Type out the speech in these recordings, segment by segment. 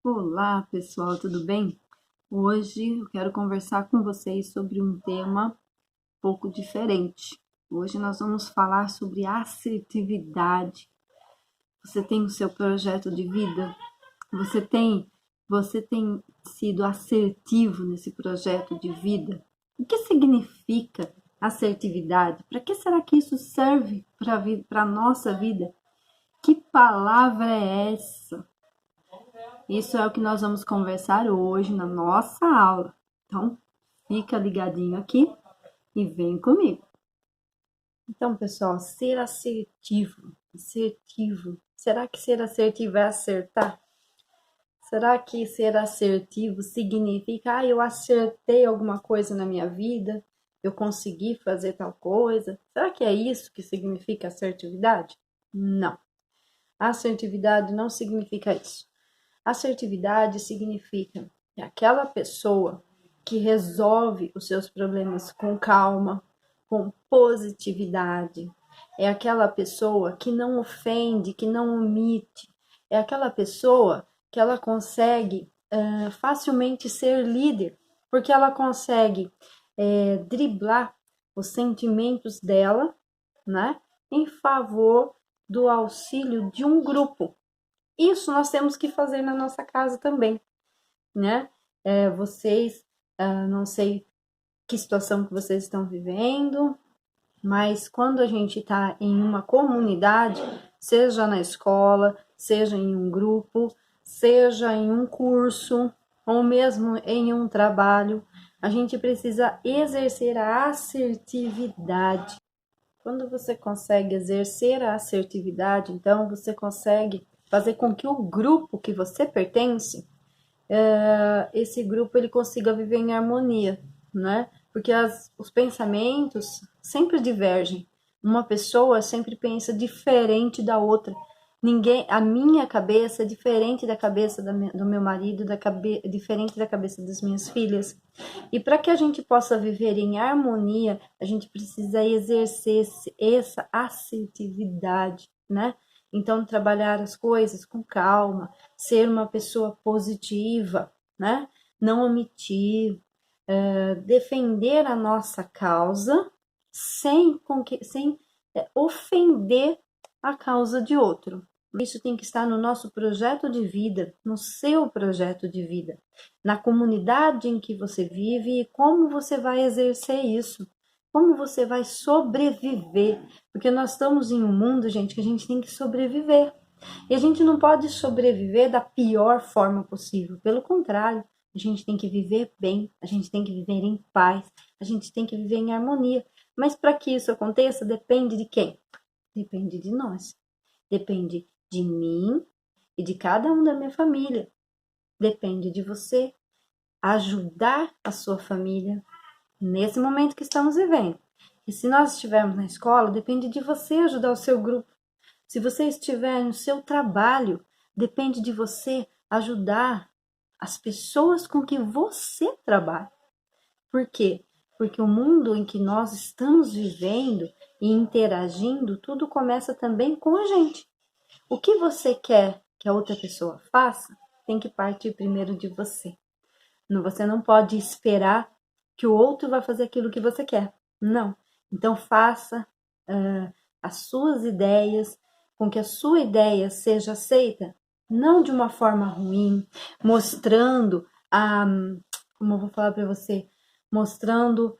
Olá, pessoal, tudo bem? Hoje eu quero conversar com vocês sobre um tema um pouco diferente. Hoje nós vamos falar sobre assertividade. Você tem o seu projeto de vida? Você tem, você tem sido assertivo nesse projeto de vida? O que significa assertividade? Para que será que isso serve para a nossa vida? Que palavra é essa? Isso é o que nós vamos conversar hoje na nossa aula. Então, fica ligadinho aqui e vem comigo. Então, pessoal, ser assertivo, assertivo. Será que ser assertivo é acertar? Será que ser assertivo significa, eu acertei alguma coisa na minha vida, eu consegui fazer tal coisa? Será que é isso que significa assertividade? Não. Assertividade não significa isso. Assertividade significa que aquela pessoa que resolve os seus problemas com calma, com positividade, é aquela pessoa que não ofende, que não omite, é aquela pessoa que ela consegue facilmente ser líder, porque ela consegue driblar os sentimentos dela, né, em favor do auxílio de um grupo. Isso nós temos que fazer na nossa casa também, né? Vocês, não sei que situação que vocês estão vivendo, mas quando a gente está em uma comunidade, seja na escola, seja em um grupo, seja em um curso, ou mesmo em um trabalho, a gente precisa exercer a assertividade. Quando você consegue exercer a assertividade, então você consegue fazer com que o grupo que você pertence, esse grupo ele consiga viver em harmonia, né? Porque os pensamentos sempre divergem. Uma pessoa sempre pensa diferente da outra. Ninguém, a minha cabeça é diferente da cabeça do meu marido, diferente da cabeça das minhas filhas. E para que a gente possa viver em harmonia, a gente precisa exercer essa assertividade, né? Então, trabalhar as coisas com calma, ser uma pessoa positiva, né? Não omitir, defender a nossa causa sem ofender a causa de outro. Isso tem que estar no nosso projeto de vida, no seu projeto de vida, na comunidade em que você vive e como você vai exercer isso, como você vai sobreviver, porque nós estamos em um mundo, gente, que a gente tem que sobreviver. E a gente não pode sobreviver da pior forma possível, pelo contrário, a gente tem que viver bem, a gente tem que viver em paz, a gente tem que viver em harmonia. Mas para que isso aconteça, depende de quem? Depende de nós. Depende de mim e de cada um da minha família. Depende de você ajudar a sua família nesse momento que estamos vivendo. E se nós estivermos na escola, depende de você ajudar o seu grupo. Se você estiver no seu trabalho, depende de você ajudar as pessoas com que você trabalha. Por quê? Porque o mundo em que nós estamos vivendo e interagindo, tudo começa também com a gente. O que você quer que a outra pessoa faça, tem que partir primeiro de você. Você não pode esperar que o outro vai fazer aquilo que você quer. Não. Então faça as suas ideias, com que a sua ideia seja aceita, não de uma forma ruim, mostrando como eu vou falar para você, mostrando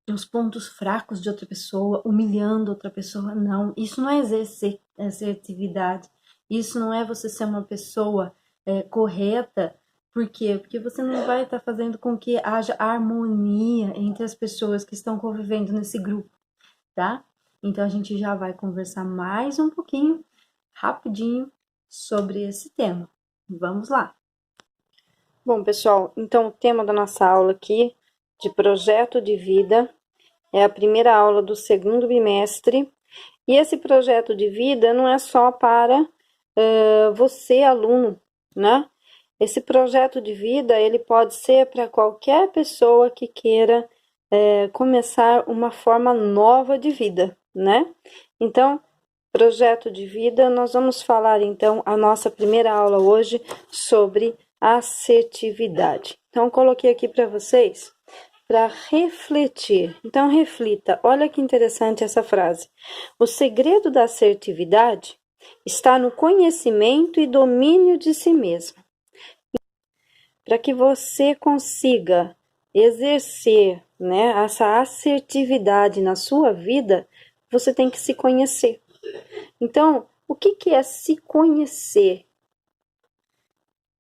os pontos fracos de outra pessoa, humilhando outra pessoa. Não, isso não é exercer assertividade. Isso não é você ser uma pessoa correta. Por quê? Porque você não vai estar fazendo com que haja harmonia entre as pessoas que estão convivendo nesse grupo, tá? Então a gente já vai conversar mais um pouquinho, rapidinho, sobre esse tema. Vamos lá! Bom, pessoal, então o tema da nossa aula aqui de projeto de vida é a primeira aula do segundo bimestre. E esse projeto de vida não é só para você, aluno, né? Esse projeto de vida, ele pode ser para qualquer pessoa que queira começar uma forma nova de vida, né? Então, Projeto de vida, nós vamos falar então a nossa primeira aula hoje sobre assertividade. Então, coloquei aqui para vocês para refletir. Então, reflita. Olha que interessante essa frase. O segredo da assertividade está no conhecimento e domínio de si mesmo. Para que você consiga exercer, né, essa assertividade na sua vida, você tem que se conhecer. Então, o que é se conhecer?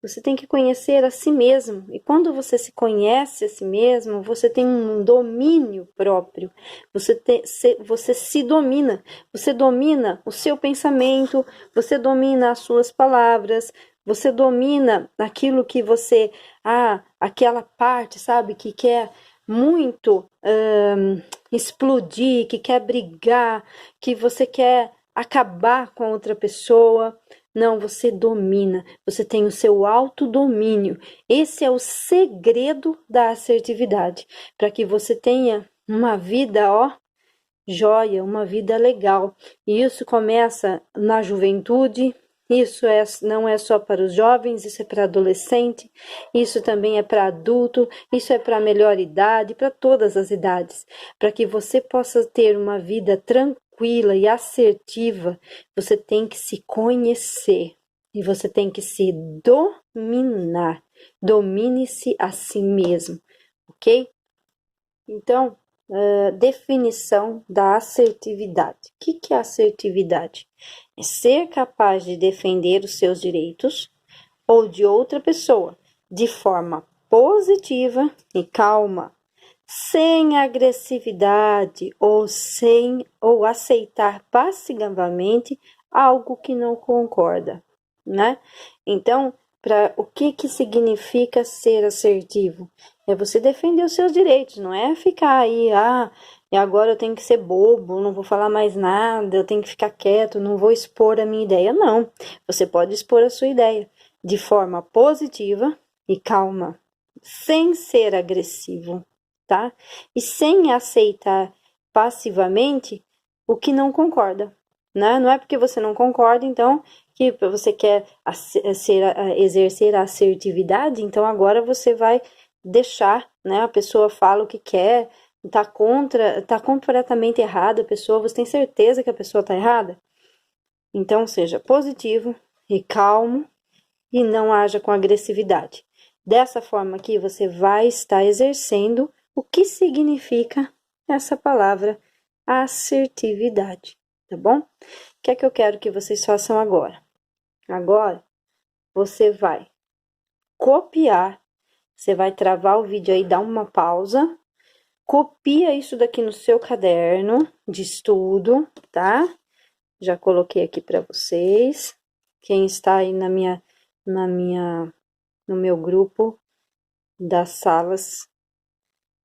Você tem que conhecer a si mesmo. E quando você se conhece a si mesmo, você tem um domínio próprio. Você se domina. Você domina o seu pensamento, você domina as suas palavras, você domina aquilo que você... aquela parte, sabe, que quer muito explodir, que quer brigar, que você quer acabar com outra pessoa. Não, você domina, você tem o seu autodomínio. Esse é o segredo da assertividade, para que você tenha uma vida, joia, uma vida legal. E isso começa na juventude, isso não é só para os jovens, isso é para adolescente, isso também é para adulto, isso é para a melhor idade, para todas as idades, para que você possa ter uma vida tranquila e assertiva. Você tem que se conhecer e você tem que se dominar. Domine-se a si mesmo, ok? Então, definição da assertividade. O que é assertividade? É ser capaz de defender os seus direitos ou de outra pessoa de forma positiva e calma, sem agressividade ou aceitar passivamente algo que não concorda, né? Então, o que significa ser assertivo? É você defender os seus direitos, não é ficar aí, e agora eu tenho que ser bobo, não vou falar mais nada, eu tenho que ficar quieto, não vou expor a minha ideia. Não, você pode expor a sua ideia de forma positiva e calma, sem ser agressivo, tá? E sem aceitar passivamente o que não concorda, né? Não é porque você não concorda, então, que você quer exercer a assertividade, então agora você vai deixar, né? A pessoa fala o que quer, tá completamente errada a pessoa, você tem certeza que a pessoa tá errada? Então, seja positivo e calmo e não haja com agressividade. Dessa forma aqui, você vai estar exercendo o que significa essa palavra assertividade, tá bom? O que é que eu quero que vocês façam agora? Agora, você vai copiar, você vai travar o vídeo aí, dar uma pausa, copia isso daqui no seu caderno de estudo, tá? Já coloquei aqui para vocês. Quem está aí no meu grupo das salas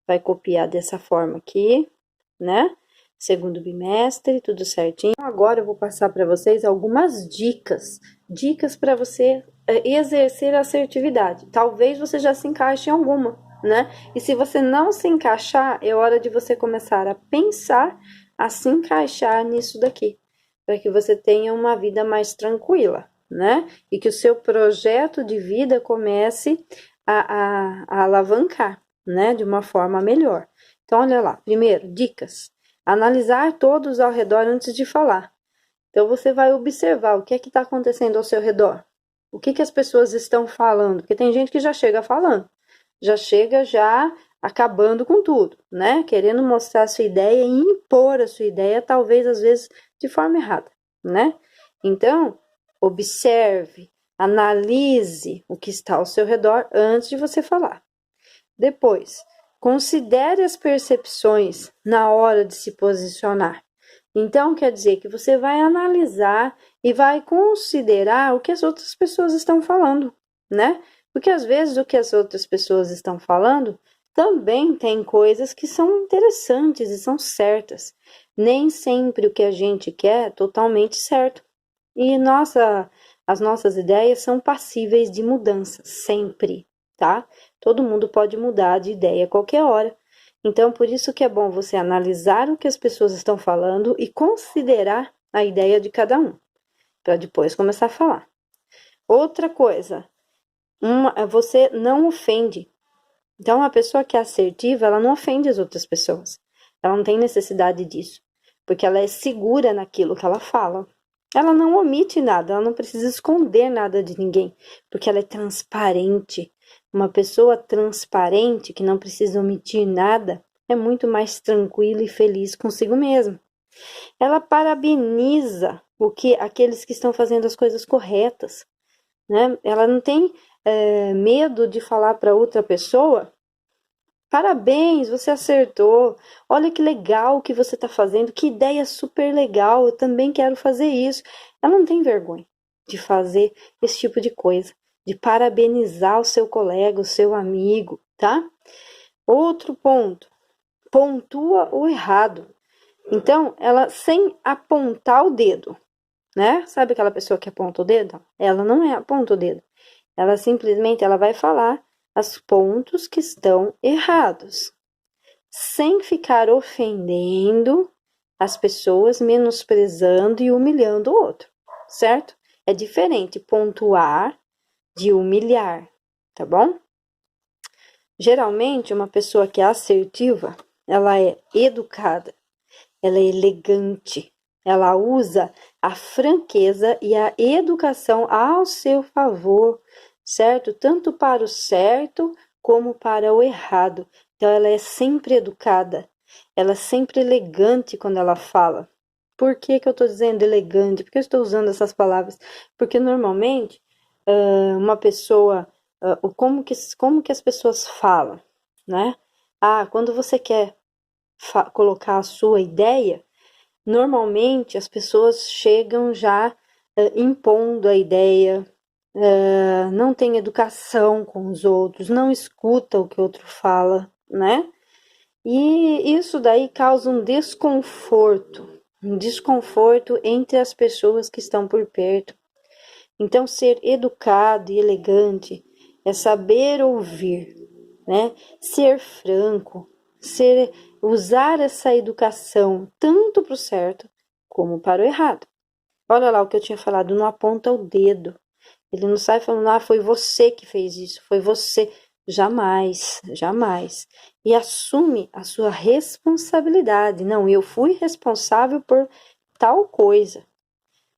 vai copiar dessa forma aqui, né? Segundo bimestre, tudo certinho. Agora eu vou passar para vocês algumas dicas para você exercer a assertividade. Talvez você já se encaixe em alguma, né? E se você não se encaixar, é hora de você começar a pensar a se encaixar nisso daqui, para que você tenha uma vida mais tranquila, né? E que o seu projeto de vida comece a alavancar, né? De uma forma melhor. Então, olha lá. Primeiro, dicas. Analisar todos ao redor antes de falar. Então, você vai observar o que é que está acontecendo ao seu redor. O que as pessoas estão falando. Porque tem gente que já chega falando. Já chega acabando com tudo, né? Querendo mostrar a sua ideia e impor a sua ideia, talvez, às vezes, de forma errada, né? Então, observe, analise o que está ao seu redor antes de você falar. Depois, considere as percepções na hora de se posicionar. Então, quer dizer que você vai analisar e vai considerar o que as outras pessoas estão falando, né? Porque às vezes o que as outras pessoas estão falando também tem coisas que são interessantes e são certas. Nem sempre o que a gente quer é totalmente certo. E as nossas ideias são passíveis de mudança, sempre, tá? Todo mundo pode mudar de ideia a qualquer hora. Então, por isso que é bom você analisar o que as pessoas estão falando e considerar a ideia de cada um, para depois começar a falar. Outra coisa, você não ofende. Então, a pessoa que é assertiva, ela não ofende as outras pessoas. Ela não tem necessidade disso, porque ela é segura naquilo que ela fala. Ela não omite nada, ela não precisa esconder nada de ninguém, porque ela é transparente. Uma pessoa transparente, que não precisa omitir nada, é muito mais tranquila e feliz consigo mesma. Ela parabeniza aqueles que estão fazendo as coisas corretas, né? Ela não tem medo de falar para outra pessoa: parabéns, você acertou. Olha que legal que você está fazendo, que ideia super legal. Eu também quero fazer isso. Ela não tem vergonha de fazer esse tipo de coisa, de parabenizar o seu colega, o seu amigo, tá? Outro ponto, pontua o errado. Então, ela sem apontar o dedo, né? Sabe aquela pessoa que aponta o dedo? Ela não aponta o dedo. Ela simplesmente vai falar os pontos que estão errados, sem ficar ofendendo as pessoas, menosprezando e humilhando o outro, certo? É diferente pontuar de humilhar, tá bom? Geralmente, uma pessoa que é assertiva, ela é educada, ela é elegante, ela usa a franqueza e a educação ao seu favor, certo? Tanto para o certo como para o errado. Então, ela é sempre educada, ela é sempre elegante quando ela fala. Por que eu estou dizendo elegante? Por que eu estou usando essas palavras? Porque normalmente, uma pessoa, como que as pessoas falam, né? Quando você quer colocar a sua ideia, normalmente as pessoas chegam já impondo a ideia, não tem educação com os outros, não escuta o que o outro fala, né? E isso daí causa um desconforto entre as pessoas que estão por perto. Então, ser educado e elegante é saber ouvir, né? Ser franco, usar essa educação tanto para o certo como para o errado. Olha lá o que eu tinha falado, não aponta o dedo. Ele não sai falando, foi você que fez isso, foi você. Jamais, jamais. E assume a sua responsabilidade. Não, eu fui responsável por tal coisa.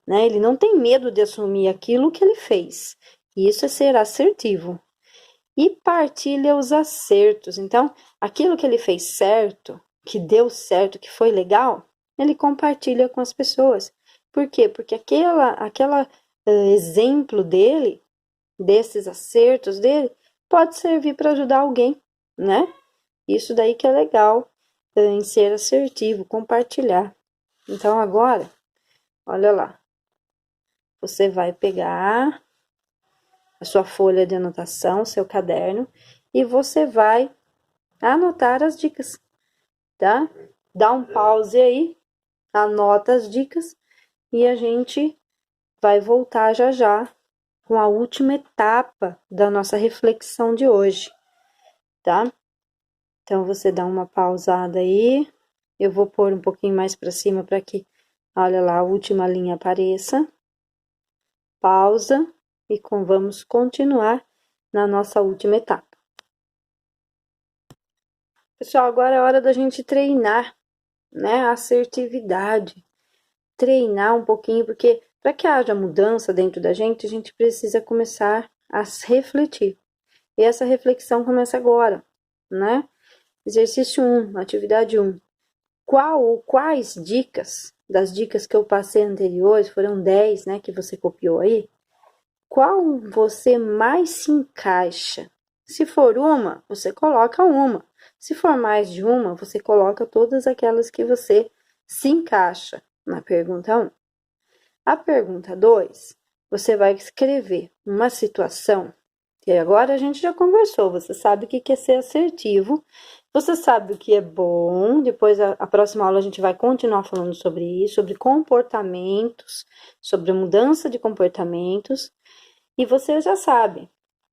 Né? Ele não tem medo de assumir aquilo que ele fez. Isso é ser assertivo. E partilha os acertos. Então, aquilo que ele fez certo, que deu certo, que foi legal, ele compartilha com as pessoas. Por quê? Porque aquela exemplo dele, desses acertos dele, pode servir para ajudar alguém, né? Isso daí que é legal em ser assertivo, compartilhar. Então, agora, olha lá. Você vai pegar a sua folha de anotação, seu caderno, e você vai anotar as dicas, tá? Dá um pause aí, anota as dicas e a gente vai voltar já já com a última etapa da nossa reflexão de hoje, tá? Então você dá uma pausada aí, eu vou pôr um pouquinho mais para cima para que, olha lá, a última linha apareça. Pausa e vamos continuar na nossa última etapa. Pessoal, agora é hora da gente treinar, né, a assertividade. Treinar um pouquinho, porque para que haja mudança dentro da gente, a gente precisa começar a refletir. E essa reflexão começa agora, né? Exercício 1, atividade 1. Quais dicas, das dicas que eu passei anteriores, foram 10, né, que você copiou aí, qual você mais se encaixa? Se for uma, você coloca uma. Se for mais de uma, você coloca todas aquelas que você se encaixa na pergunta 1. A pergunta 2, você vai escrever uma situação, que agora a gente já conversou, você sabe o que é ser assertivo, você sabe o que é bom, depois a próxima aula a gente vai continuar falando sobre isso, sobre comportamentos, sobre mudança de comportamentos, e você já sabe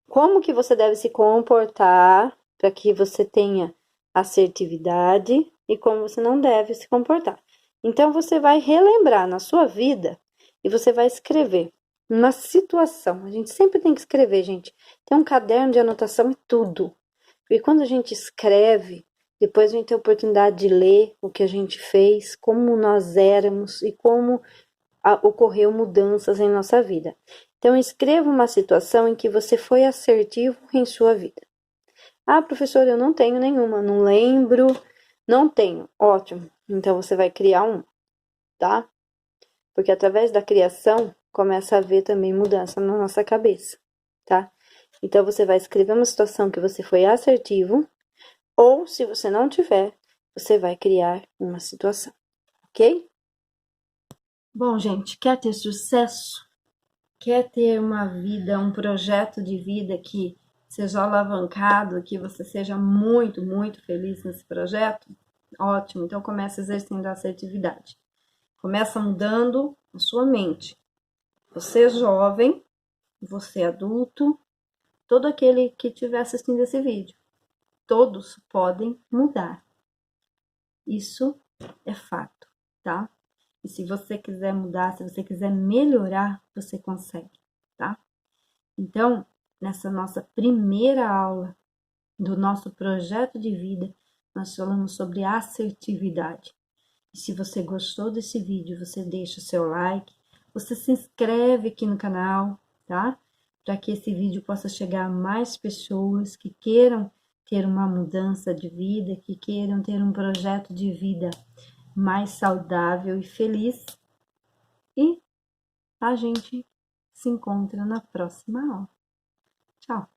como que você deve se comportar para que você tenha assertividade e como você não deve se comportar. Então, você vai relembrar na sua vida e você vai escrever uma situação. A gente sempre tem que escrever, gente. Tem um caderno de anotação e tudo. E quando a gente escreve, depois a gente tem a oportunidade de ler o que a gente fez, como nós éramos e como ocorreu mudanças em nossa vida. Então, escreva uma situação em que você foi assertivo em sua vida. Ah, professor, eu não tenho nenhuma, não lembro, não tenho. Ótimo. Então, você vai criar um, tá? Porque através da criação, começa a haver também mudança na nossa cabeça, tá? Então, você vai escrever uma situação que você foi assertivo, ou se você não tiver, você vai criar uma situação, ok? Bom, gente, quer ter sucesso? Quer ter uma vida, um projeto de vida que seja alavancado, que você seja muito, muito feliz nesse projeto? Ótimo, então comece exercendo a assertividade. Começa mudando a sua mente. Você jovem, você adulto, todo aquele que estiver assistindo esse vídeo, todos podem mudar. Isso é fato, tá? E se você quiser mudar, se você quiser melhorar, você consegue, tá? Então, nessa nossa primeira aula do nosso projeto de vida, nós falamos sobre assertividade. E se você gostou desse vídeo, você deixa o seu like, você se inscreve aqui no canal, tá? Para que esse vídeo possa chegar a mais pessoas que queiram ter uma mudança de vida, que queiram ter um projeto de vida mais saudável e feliz. E a gente se encontra na próxima aula. Tchau!